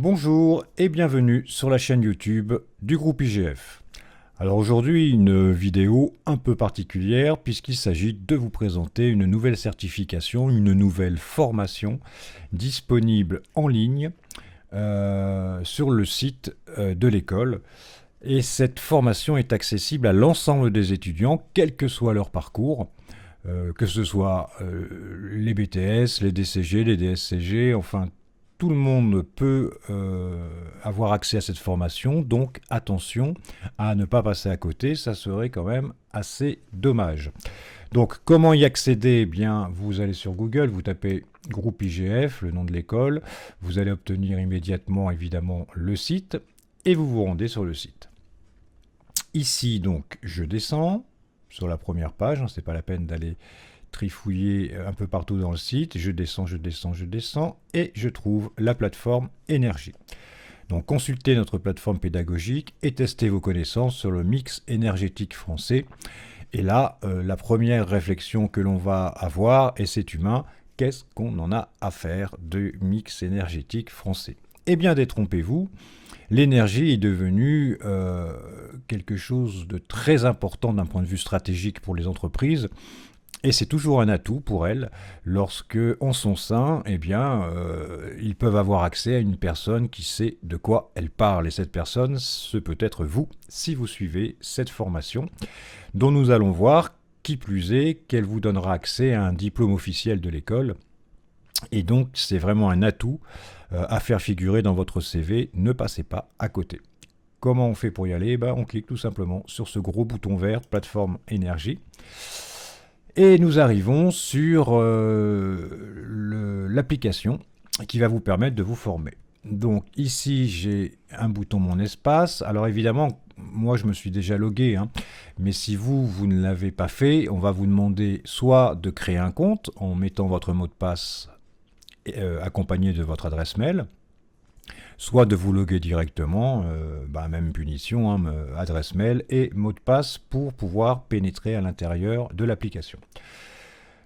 Bonjour et bienvenue sur la chaîne YouTube du groupe IGF. Alors aujourd'hui, une vidéo un peu particulière puisqu'il s'agit de vous présenter une nouvelle certification, une nouvelle formation disponible en ligne sur le site de l'école. Et cette formation est accessible à l'ensemble des étudiants, quel que soit leur parcours, que ce soit les BTS, les DCG, les DSCG, enfin tout le monde peut avoir accès à cette formation, donc attention à ne pas passer à côté, ça serait quand même assez dommage. Donc comment y accéder? Eh bien, vous allez sur Google, vous tapez groupe IGF, le nom de l'école, vous allez obtenir immédiatement évidemment le site et vous vous rendez sur le site. Ici donc je descends sur la première page, c'est pas la peine d'aller trifouiller un peu partout dans le site, je descends et je trouve la plateforme Énergie. Donc consultez notre plateforme pédagogique et testez vos connaissances sur le mix énergétique français. Et là, la première réflexion que l'on va avoir, et c'est humain, qu'est-ce qu'on en a à faire de mix énergétique français? Eh bien détrompez-vous, l'énergie est devenue quelque chose de très important d'un point de vue stratégique pour les entreprises. Et c'est toujours un atout pour elles lorsque, en son sein, eh bien, ils peuvent avoir accès à une personne qui sait de quoi elle parle. Et cette personne, ce peut être vous, si vous suivez cette formation, dont nous allons voir, qui plus est, qu'elle vous donnera accès à un diplôme officiel de l'école. Et donc, c'est vraiment un atout à faire figurer dans votre CV. Ne passez pas à côté. Comment on fait pour y aller? On clique tout simplement sur ce gros bouton vert, plateforme énergie. Et nous arrivons sur l'application qui va vous permettre de vous former. Donc ici, j'ai un bouton Mon espace. Alors évidemment, moi je me suis déjà logué, mais si vous ne l'avez pas fait, on va vous demander soit de créer un compte en mettant votre mot de passe accompagné de votre adresse mail, soit de vous loguer directement, même punition, adresse mail et mot de passe pour pouvoir pénétrer à l'intérieur de l'application.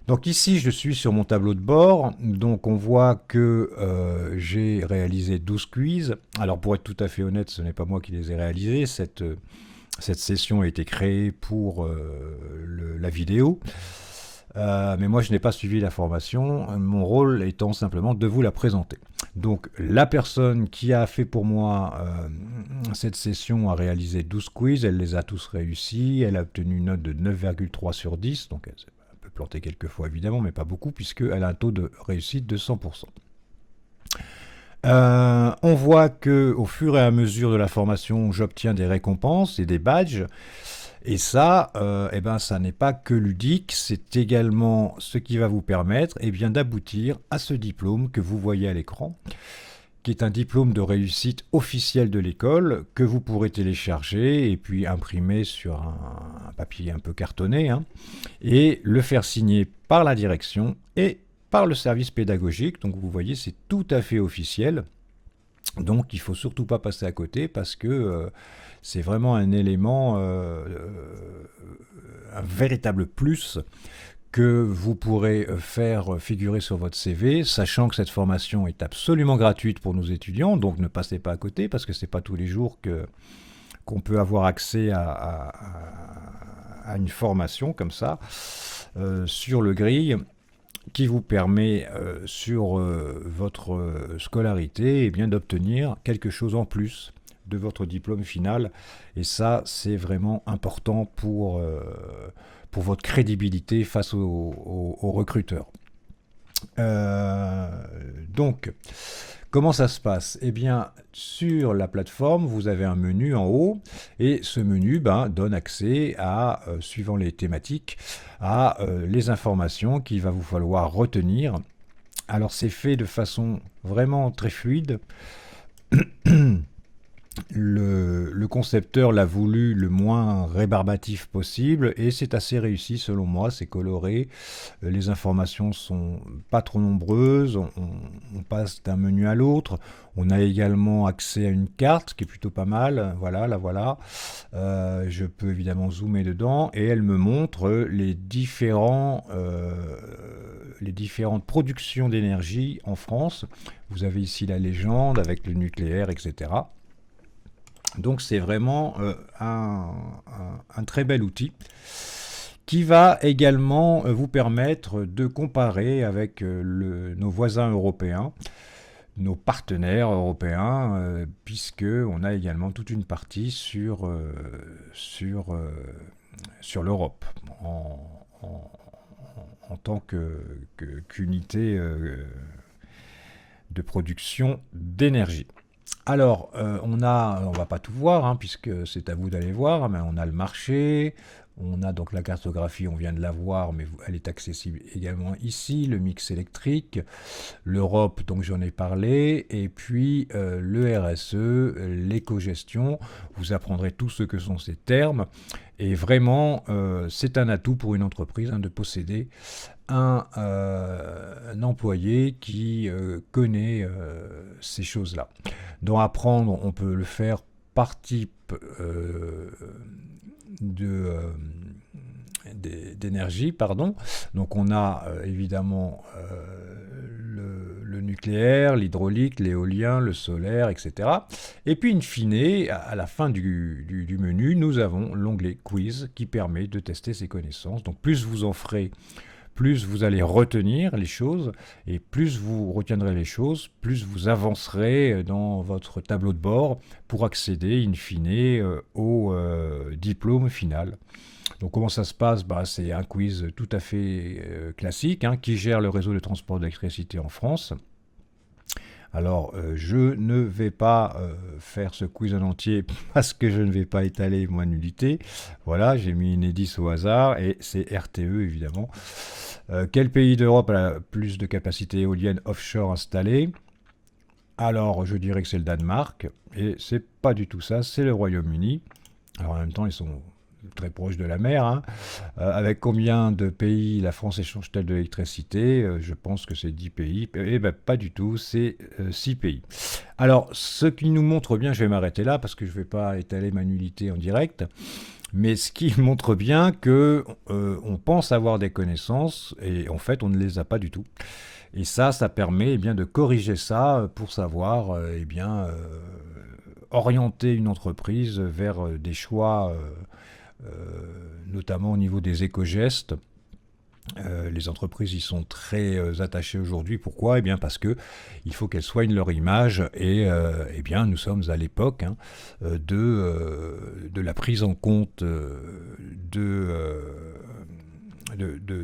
Donc ici, je suis sur mon tableau de bord, donc on voit que j'ai réalisé 12 quiz. Alors pour être tout à fait honnête, ce n'est pas moi qui les ai réalisés, cette session a été créée pour la vidéo. Mais moi je n'ai pas suivi la formation, mon rôle étant simplement de vous la présenter. Donc la personne qui a fait pour moi cette session a réalisé 12 quiz, elle les a tous réussis, elle a obtenu une note de 9,3 sur 10, donc elle peut planter quelques fois évidemment, mais pas beaucoup puisqu'elle a un taux de réussite de 100%. On voit que au fur et à mesure de la formation, j'obtiens des récompenses et des badges. Et ça, ça n'est pas que ludique, c'est également ce qui va vous permettre d'aboutir à ce diplôme que vous voyez à l'écran, qui est un diplôme de réussite officiel de l'école que vous pourrez télécharger et puis imprimer sur un papier un peu cartonné et le faire signer par la direction et par le service pédagogique. Donc vous voyez, c'est tout à fait officiel. Donc il ne faut surtout pas passer à côté parce que c'est vraiment un élément, un véritable plus que vous pourrez faire figurer sur votre CV, sachant que cette formation est absolument gratuite pour nos étudiants, donc ne passez pas à côté parce que ce n'est pas tous les jours qu'on peut avoir accès à une formation comme ça sur le grill, qui vous permet sur votre scolarité d'obtenir quelque chose en plus de votre diplôme final. Et ça, c'est vraiment important pour votre crédibilité face aux recruteurs. Donc, comment ça se passe? Eh bien, sur la plateforme, vous avez un menu en haut et ce menu donne accès à, suivant les thématiques, à les informations qu'il va vous falloir retenir. Alors, c'est fait de façon vraiment très fluide. Le concepteur l'a voulu le moins rébarbatif possible et c'est assez réussi selon moi, c'est coloré, les informations sont pas trop nombreuses, on passe d'un menu à l'autre, on a également accès à une carte qui est plutôt pas mal, voilà, la voilà, je peux évidemment zoomer dedans et elle me montre les différents les différentes productions d'énergie en France. Vous avez ici la légende avec le nucléaire, etc. Donc c'est vraiment un très bel outil qui va également vous permettre de comparer avec nos voisins européens, nos partenaires européens, puisque on a également toute une partie sur l'Europe en tant qu'unité de production d'énergie. Alors, on va pas tout voir, hein, puisque c'est à vous d'aller voir, mais on a le marché, on a donc la cartographie, on vient de la voir, mais elle est accessible également ici, le mix électrique, l'Europe, donc j'en ai parlé, et puis le RSE, l'éco-gestion, vous apprendrez tout ce que sont ces termes, et vraiment, c'est un atout pour une entreprise de posséder un employé qui connaît ces choses-là. Donc apprendre, on peut le faire par type d'énergie, pardon. Donc on a évidemment le nucléaire, l'hydraulique, l'éolien, le solaire, etc. Et puis in fine, à la fin du menu, nous avons l'onglet quiz qui permet de tester ses connaissances. Donc plus vous en ferez, plus vous allez retenir les choses, et plus vous retiendrez les choses, plus vous avancerez dans votre tableau de bord pour accéder in fine au diplôme final. Donc comment ça se passe ? C'est un quiz tout à fait classique qui gère le réseau de transport d'électricité en France. Alors, je ne vais pas faire ce quiz en entier parce que je ne vais pas étaler ma nullité. Voilà, j'ai mis une indice au hasard et c'est RTE évidemment. Quel pays d'Europe a plus de capacité éolienne offshore installée ? Alors, je dirais que c'est le Danemark et c'est pas du tout ça, c'est le Royaume-Uni. Alors en même temps, ils sont très proche de la mer. Avec combien de pays la France échange-t-elle de l'électricité ? Je pense que c'est 10 pays. Eh bien, pas du tout, c'est 6 pays. Alors, ce qui nous montre bien, je vais m'arrêter là parce que je ne vais pas étaler ma nullité en direct, mais ce qui montre bien que on pense avoir des connaissances et en fait, on ne les a pas du tout. Et ça permet de corriger ça pour savoir orienter une entreprise vers des choix notamment au niveau des éco-gestes. Les entreprises y sont très attachées aujourd'hui. Pourquoi ? Parce que il faut qu'elles soignent leur image et nous sommes à l'époque de la prise en compte de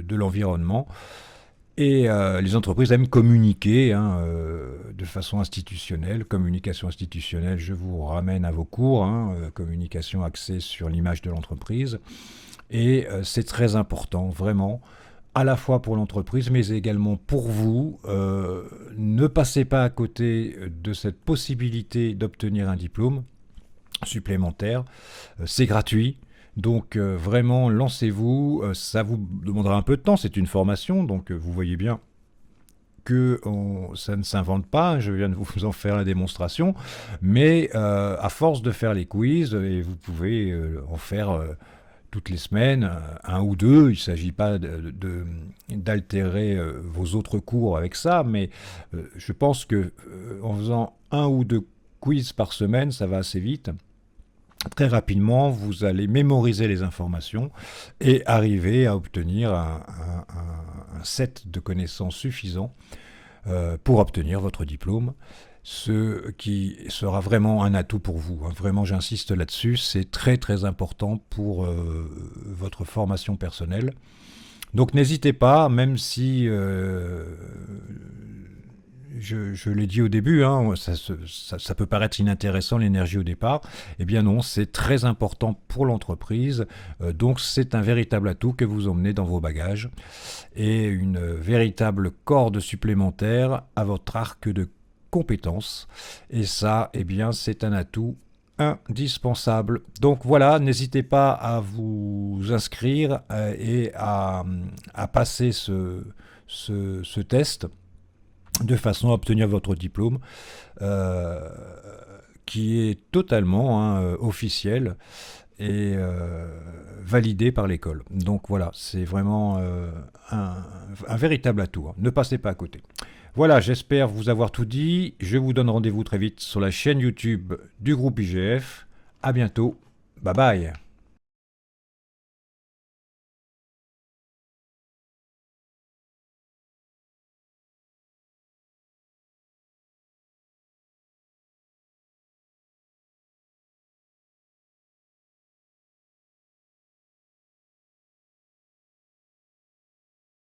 l'environnement. Et les entreprises aiment communiquer de façon institutionnelle. Communication institutionnelle, je vous ramène à vos cours. Communication axée sur l'image de l'entreprise. Et c'est très important, vraiment, à la fois pour l'entreprise, mais également pour vous. Ne passez pas à côté de cette possibilité d'obtenir un diplôme supplémentaire. C'est gratuit. Donc vraiment, lancez-vous, ça vous demandera un peu de temps, c'est une formation, donc vous voyez bien que ça ne s'invente pas, je viens de vous en faire la démonstration, mais à force de faire les quiz, et vous pouvez en faire toutes les semaines, un ou deux, il ne s'agit pas d'altérer vos autres cours avec ça, mais je pense que en faisant un ou deux quiz par semaine, ça va assez vite. Très rapidement, vous allez mémoriser les informations et arriver à obtenir un set de connaissances suffisant pour obtenir votre diplôme, ce qui sera vraiment un atout pour vous. Vraiment, j'insiste là-dessus, c'est très très important pour votre formation personnelle. Donc n'hésitez pas, même si je l'ai dit au début, ça peut paraître inintéressant l'énergie au départ. Eh bien non, c'est très important pour l'entreprise. Donc c'est un véritable atout que vous emmenez dans vos bagages et une véritable corde supplémentaire à votre arc de compétences. Et ça, c'est un atout indispensable. Donc voilà, n'hésitez pas à vous inscrire et à passer ce test de façon à obtenir votre diplôme qui est totalement officiel et validé par l'école. Donc voilà, c'est vraiment un véritable atout, hein. Ne passez pas à côté. Voilà, j'espère vous avoir tout dit. Je vous donne rendez-vous très vite sur la chaîne YouTube du groupe IGF. À bientôt. Bye bye.